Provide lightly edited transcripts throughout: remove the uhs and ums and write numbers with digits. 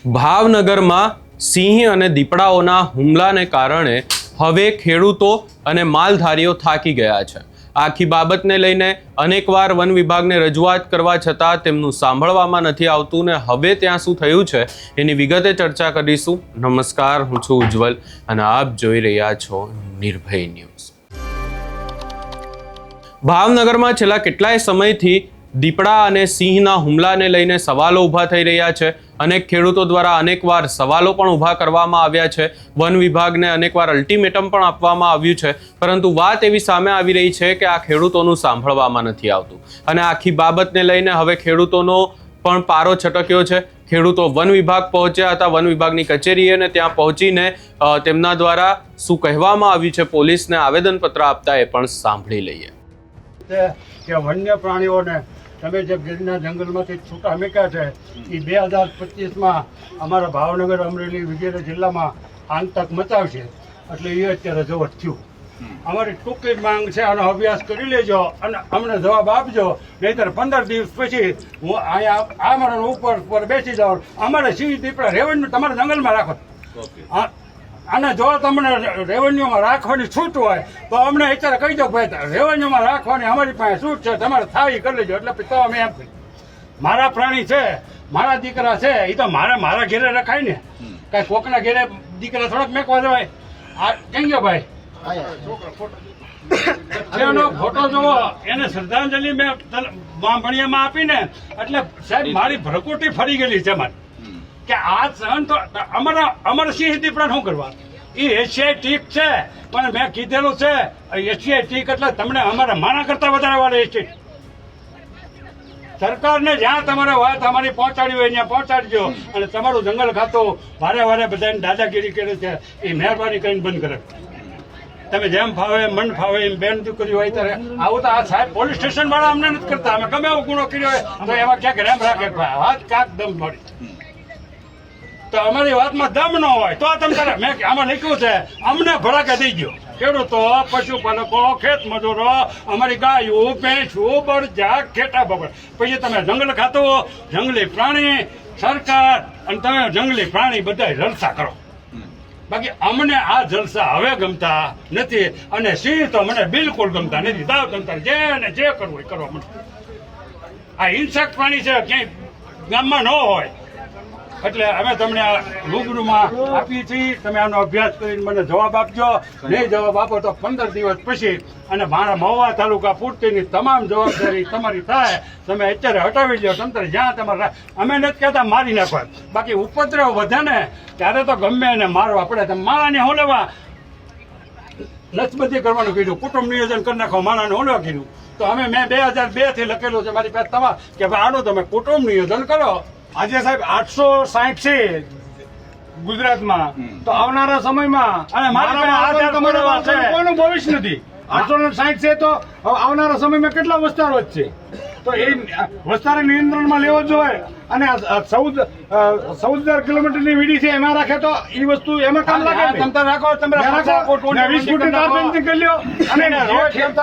ભાવનગરમાં સિંહ અને દીપડાઓના હુમલાને કારણે હવે ખેડૂતો અને માલધારીઓ થાકી ગયા છે. આખી બાબતને લઈને અનેકવાર વન વિભાગને રજૂઆત કરવા છતાં તેમનું સાંભળવામાં નથી આવતું ને હવે ત્યાં શું થયું છે એની વિગતે ચર્ચા કરીશું. નમસ્કાર, હું છું ઉજ્જવલ અને આપ જોઈ રહ્યા છો નિર્ભય ન્યૂઝ. ભાવનગરમાં છેલ્લા કેટલાય સમયથી દીપડા અને સિંહના હુમલાને લઈને સવાલો ઊભા થઈ રહ્યા છે. અનેક ખેડૂતો દ્વારા અનેકવાર સવાલો પણ ઊભા કરવામાં આવ્યા છે. વન વિભાગને અનેકવાર અલ્ટિમેટમ પણ આપવામાં આવ્યું છે, પરંતુ વાત એવી સામે આવી રહી છે કે આ ખેડૂતોનું સાંભળવામાં નથી આવતું અને આખી બાબતને લઈને હવે ખેડૂતોનો પણ પારો છટક્યો છે. ખેડૂતો વન વિભાગ પહોંચ્યા હતા, વન વિભાગની કચેરીએ, ને ત્યાં પહોંચીને તેમના દ્વારા શું કહેવામાં આવ્યું છે પોલીસને આવેદનપત્ર આપતા એ પણ સાંભળી લઈએ. કે વન્ય પ્રાણીઓને તમે જે ગીરના જંગલમાંથી છૂટા મૂક્યા છે એ 2025માં અમારા ભાવનગર, અમરેલી વગેરે જિલ્લામાં આતંક મચાવશે, એટલે એ અત્યારે જવટ થયું. અમારી ટૂંકી માંગ છે, આનો અભ્યાસ કરી લેજો અને અમને જવાબ આપજો, નહીંતર 15 દિવસ પછી હું અહીંયા અમારા ઉપર બેસી જાઉં. અમારે સિંહ દીપડા રેવન્યુ તમારા જંગલમાં રાખો. અને જો તમને રેવન્યુમાં રાખવાની છૂટ હોય તો અમને અત્યારે કહી દો, ભાઈ રેવન્યુમાં રાખવાની અમારી પાસે છૂટ છે, તમારે થાય કરી લેજો. એટલે તો અમે એમ મારા પ્રાણી છે, મારા દીકરા છે, એ તો મારા ઘેરે રખાય ને, કાંઈ કોકના ઘેરે દીકરા થોડાક મેકવા જવાય. આ કઈ ગયો ભાઈ એનો ફોટો જોવો, એને શ્રદ્ધાંજલિ મેં બાંભણિયામાં આપીને, એટલે સાહેબ મારી ભરકુટી ફરી ગયેલી છે મારી કે આ સહન તો અમારા સિંહ દીપડા શું કરવા. એ એશિયાઈ ટીક છે, પણ મેં કીધેલું છે એશિયાઈ ટીક એટલે તમને અમારા માના કરતા વધારે વાળે એશિયાઈ. સરકારને જ્યાં તમારે વાત અમારી પહોંચાડી હોય ત્યાં પહોંચાડજો, અને તમારું જંગલ ખાતું વારે વારે બધાને દાદાગીરી કરે છે એ મહેરબાની કરીને બંધ કરે. તમે જેમ ફાવે મન ફાવે એમ બેન દીકરી હોય ત્યારે આવું તો આ સાહેબ પોલીસ સ્ટેશન વાળા અમને નથી કરતા. અમે ગમે એવો ગુનો કર્યો હોય તો એમાં ક્યાંક રેમ રાખે, વાત ક્યાંક દમ મળી. તો અમારી વાતમાં દમ ન હોય તો તમે મેં આમાં લખ્યું છે અમને ભડાકે દઈ ગયો. ખેડૂતો, પશુપાલકો, ખેત મજૂરો, અમારી ગાયું, ભેંસું, બળજા, ખેટા બગડ, પછી તમે જંગલ ખાતું, જંગલી પ્રાણી, સરકાર અને તમે જંગલી પ્રાણી બધા જલસા કરો. બાકી અમને આ જલસા હવે ગમતા નથી, અને સિંહ તો મને બિલકુલ ગમતા નથી. દાવ ગમતા જે કરવું એ કરવા મને. આ હિંસક પ્રાણી છે, ક્યાંય ગામમાં ન હોય. એટલે અમે તમને આ રૂબરૂમાં આપીએ છીએ. તમે આનો અભ્યાસ કરીને મને જવાબ આપજો. નહીં જવાબ આપો તો 15 દિવસ પછી અને મારા મહુવા તાલુકા પૂરતીની તમામ જવાબદારી તમારી થાય. તમે અત્યારે હટાવી લો. તમે જ્યાં તમારે, અમે નથી કહેતા મારી નાખવા, બાકી ઉપદ્રવ વધે ને ત્યારે તો ગમે એને મારવા પડે. તમે માળાને હોલવા નસબંધી કરવાનું કીધું, કુટુંબ નિયોજન કરી નાખો, માળાને હોલવા કીધું. તો અમે મેં 2002 થી લખેલું છે મારી પાસે તમારે કે ભાઈ આનું તમે કુટુંબ નિયોજન કરો. આજે સાહેબ 860 છે ગુજરાતમાં, તો આવનારા સમયમાં અને મારા કોઈનું ભવિષ્ય નથી. 860 છે તો આવનારા સમયમાં કેટલા વિસ્તાર વધશે, તો એ વિસ્તાર નિયંત્રણમાં લેવો જોઈએ. અને 14 કિલોમીટરની વીડી છે એમાં રાખે તો એ વસ્તુ એમાં કામ લાગે. તમે રાખો, તમે 20 ફૂટની તારબંધી કરી લ્યો. અને ખેડૂત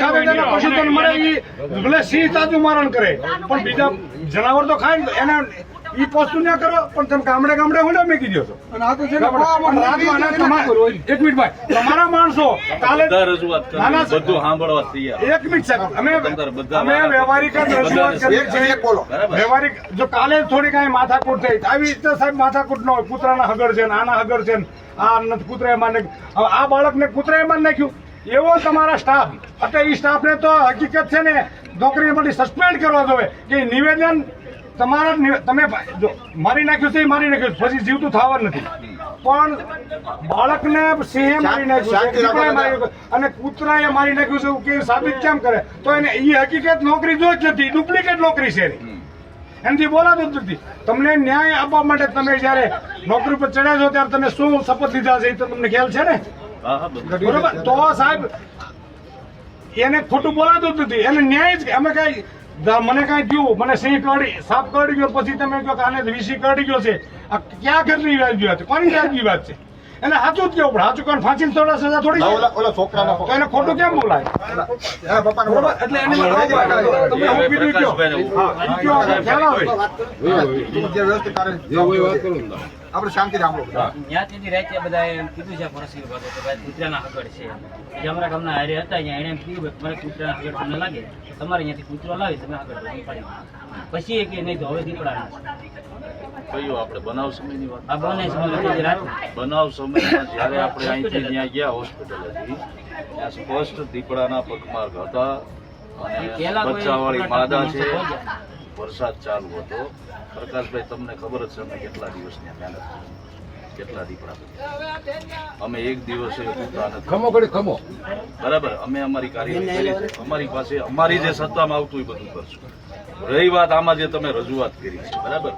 ખાવે તેના પશુધન મળે, એ ભલે સિંહ તાજું મારણ કરે પણ બીજા જનાવર તો ખાય ને એને એ વસ્તુ ના કરો. પણ તમે ગામડે ગામડે હું મેકી દો છો. એક મિનિટ ભાઈ, તમારા માણસો કાલે એક મિનિટ સાહેબ, અમે વ્યવહારિક રજૂઆત કરીએ છીએ. વ્યવહારિક જો કાલે થોડી કઈ માથાકૂટ થઈ આવી રીતે સાહેબ માથાકૂટ ન હોય, કૂતરાના હગર છે, આના હગર છે, આ નથી કૂતરાએ માર નાખ્યું, હવે આ બાળકને કૂતરાએ માર નાખ્યું, એવો તમારા સ્ટાફ. એટલે એ સ્ટાફને તો હકીકત છે ને નોકરી માટે સસ્પેન્ડ કરવા જોઈએ કે નિવેદન તમારા તમે જો મારી નાખ્યું છે, મારી નાખ્યું પછી જીવતું થવા નથી. પણ બાળકને સિંહે મારી નાખ્યું અને કૂતરાએ મારી નાખ્યું છે કે સાબિત કેમ કરે? તો એને એ હકીકત નોકરી જો જ નથી, ડુપ્લિકેટ નોકરી છે એનાથી બોલાતું જ નથી. તમને ન્યાય આપવા માટે તમે જયારે નોકરી પર ચડ્યા છો ત્યારે તમે શું શપથ લીધા છે એ તો તમને ખ્યાલ છે ને, બરોબર? તો સાહેબ એને ખોટું બોલાતું જ નથી. એને ન્યાય જ અમે કઈ મને કઈ થયું, મને સિંહ કરડી, સાપ કરડી ગયો, પછી તમે કહો કે આને વીસી કરડી ગયો છે, આ ક્યાં ઘરની વ્યાજબી વાત છે? કોની વ્યાજબી વાત છે? એને સાચું જ કેવું પડે. સાચું કરીને ફાંસીની સજા થોડી છે. ઓલા છોકરાનો તો એને ખોટું કેમ બોલાય? બરોબર? એટલે એની તમે હું કીધું કયો? હા, ઈ કયો આપણે ખ્યાલ આવે. આપણે શાંતિ રાખો. ત્યાંથી રાતે બધાએ એમ કીધું છે ફોરેસ્ટ વિભાગે કે ભાઈ કૂતરાના હગડ છે. જે અમારા ગામના હારે હતા ત્યાં એણે એમ કીધું કે મારે કૂતરાના હગડ તમને લાગે તમારે અહીંયાથી કૂતરો લાવી તમે હગડ પાડી પછી એ કે નહીં તો હવે દીપડાના કયો આપણે બનાવ સમયની વાત? આ બને સમય રાત બનાવ સમયમાં જ્યારે આપણે અહીંથી ત્યાં ગયા હોસ્પિટલેથી ત્યાં સ્પષ્ટ દીપડાના પગમાર્ગ હતા અને બચ્ચાવાળી માદા છે. વરસાદ ચાલુ હતો. પ્રકાશભાઈ તમને ખબર જ છે અમે કેટલા દિવસની મહેનત કરી, કેટલા દીપડા બચ્યા. અમે એક દિવસે ઉતા નથી. બરાબર, અમે અમારી કાર્યવાહી કરી છે. અમારી પાસે અમારી જે સત્તામાં આવતું એ બધું કરશું. રહી વાત આમાં જે તમે રજૂઆત કરી છે, બરાબર,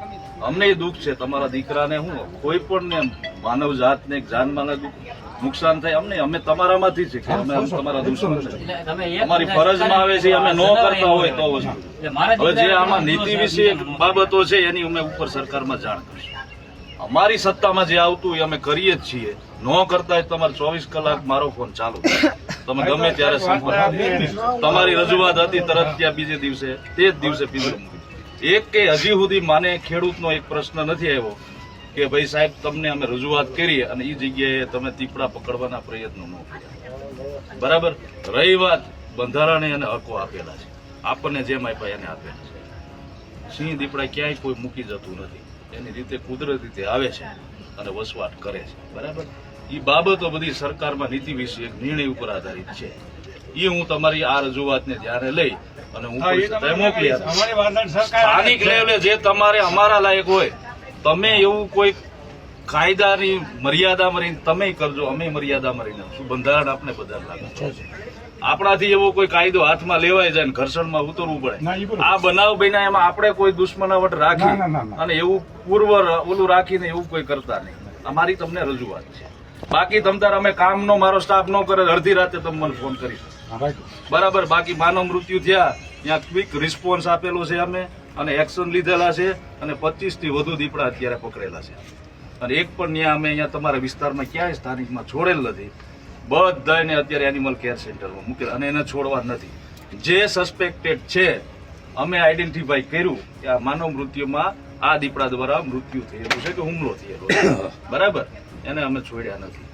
અમને દુઃખ છે તમારા દીકરાને. હું કોઈ પણ માનવ જાતને જાનમાલને નુકસાન થાય અમને, અમે તમારામાંથી છે કે અમે તમારા દુશ્મન છે. અમારી ફરજમાં આવે છે અમે ન કરતા હોય તો વસ્તુ. હવે જે આમાં નીતિ વિશે બાબતો છે એની અમે ઉપર સરકારમાં જાણ કરશું. અમારી સત્તામાં જે આવતું એ અમે કરીએ જ છીએ. ન કરતા હોય તમારે 24 કલાક મારો ફોન ચાલુ, તમે ગમે ત્યારે સંપર્ક. તમારી રજૂઆત હતી તરત ત્યાં બીજે દિવસે તે જ દિવસે પિંજરું મૂકી. એક કે હજી સુધી માને ખેડૂતનો એક પ્રશ્ન નથી આવ્યો કે ભાઈ સાહેબ તમને અમે રજૂઆત કરી અને એ જગ્યાએ તમે દીપડા પકડવાના પ્રયત્નો ન કર્યા. બરાબર, રહી વાત બંધારણે એને હકો આપેલા છે, આપણને જેમ આપ્યા એને આપેલા છે. સિંહ દીપડા ક્યાંય કોઈ મૂકી જતું નથી, એની રીતે કુદરતી રીતે આવે છે અને વસવાટ કરે છે. બરાબર, એ બાબતો બધી સરકારમાં નીતિ વિશે એક નિર્ણય ઉપર આધારિત છે. એ હું તમારી આ રજૂઆતને ધ્યાને લઈ અને હું મોકલી આપીશ. અમારી વાત સરકાર સ્થાનિક લેવલે જે તમારે અમારા લાયક હોય તમે એવું કોઈ કાયદાની મર્યાદામાં રહીને તમે કરજો, અમે મર્યાદામાં રહીને શું બંધારણ આપણે બધા લાગુ છે. આપણાથી એવો કોઈ કાયદો હાથમાં લેવાય જાય ને ઘર્ષણમાં ઉતરવું પડે. આ બનાવ બન્યા એમાં આપણે કોઈ દુશ્મનાવટ રાખી અને એવું પૂર્વ ઓલું રાખીને એવું કોઈ કરતા નહીં. અમારી તમને રજૂઆત છે. બાકી તમતાર અમે કામનો મારો સ્ટાફ ન કરે અડધી રાતે તમે મને ફોન કરી બરાબર. બાકી માનવ મૃત્યુ થયા ત્યાં ક્વિક રિસ્પોન્સ આપેલો છે અમે અને એક્શન લીધેલા છે અને 25 થી વધુ દીપડા અત્યારે પકડેલા છે અને એક પણ ત્યાં અમે અહીંયા તમારા વિસ્તારમાં ક્યાંય સ્થાનિકમાં છોડેલ નથી. બધાને અત્યારે એનિમલ કેર સેન્ટરમાં મૂકેલા અને એને છોડવા નથી. જે સસ્પેક્ટેડ છે અમે આઈડેન્ટિફાઈ કર્યું કે આ માનવ મૃત્યુમાં આ દીપડા દ્વારા મૃત્યુ થયેલું છે કે હુમલો થયેલો છે, બરાબર, એને અમે છોડ્યા નથી.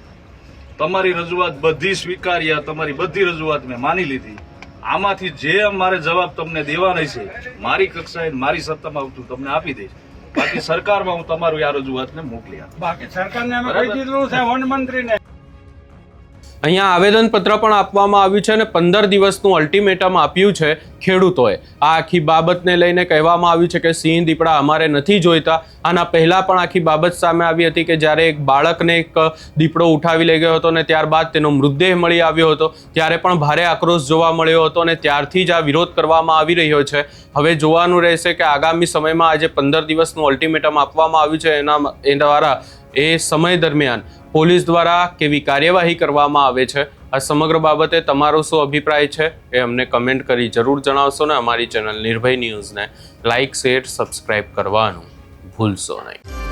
તમારી રજૂઆત બધી સ્વીકાર્ય, તમારી બધી રજૂઆત મેં માની લીધી. આમાંથી જે અમારે જવાબ તમને દેવાના છે મારી કક્ષાએ મારી સત્તામાં આવતું તમને આપી દઈશ. બાકી સરકારમાં હું તમારું આ રજૂઆતને મોકલી આપીશ. બાકી સરકારને અમે કહી દીધું છે વન મંત્રીને. અહીંયા આવેદનપત્ર પણ આપવામાં આવ્યું છે અને 15 દિવસનું અલ્ટિમેટમ આપ્યું છે ખેડૂતોએ. આ આખી બાબતને લઈને કહેવામાં આવ્યું છે કે સિંહ દીપડા અમારે નથી જોઈતા. આના પહેલા પણ આખી બાબત સામે આવી હતી કે જ્યારે એક બાળકને એક દીપડો ઉઠાવી લઈ ગયો હતો અને ત્યારબાદ તેનો મૃતદેહ મળી આવ્યો હતો, ત્યારે પણ ભારે આક્રોશ જોવા મળ્યો હતો અને ત્યારથી જ આ વિરોધ કરવામાં આવી રહ્યો છે. હવે જોવાનું રહેશે કે આગામી સમયમાં આજે 15 દિવસનું અલ્ટિમેટમ આપવામાં આવ્યું છે એ દ્વારા એ સમય દરમિયાન પોલીસ દ્વારા કેવી કાર્યવાહી કરવામાં આવે છે. આ સમગ્ર બાબતે તમારો શું અભિપ્રાય છે એ અમને કમેન્ટ કરી જરૂર જણાવશો ને અમારી ચેનલ નિર્ભય ન્યૂઝને લાઇક, શેર, સબસ્ક્રાઇબ કરવાનું ભૂલશો નહીં.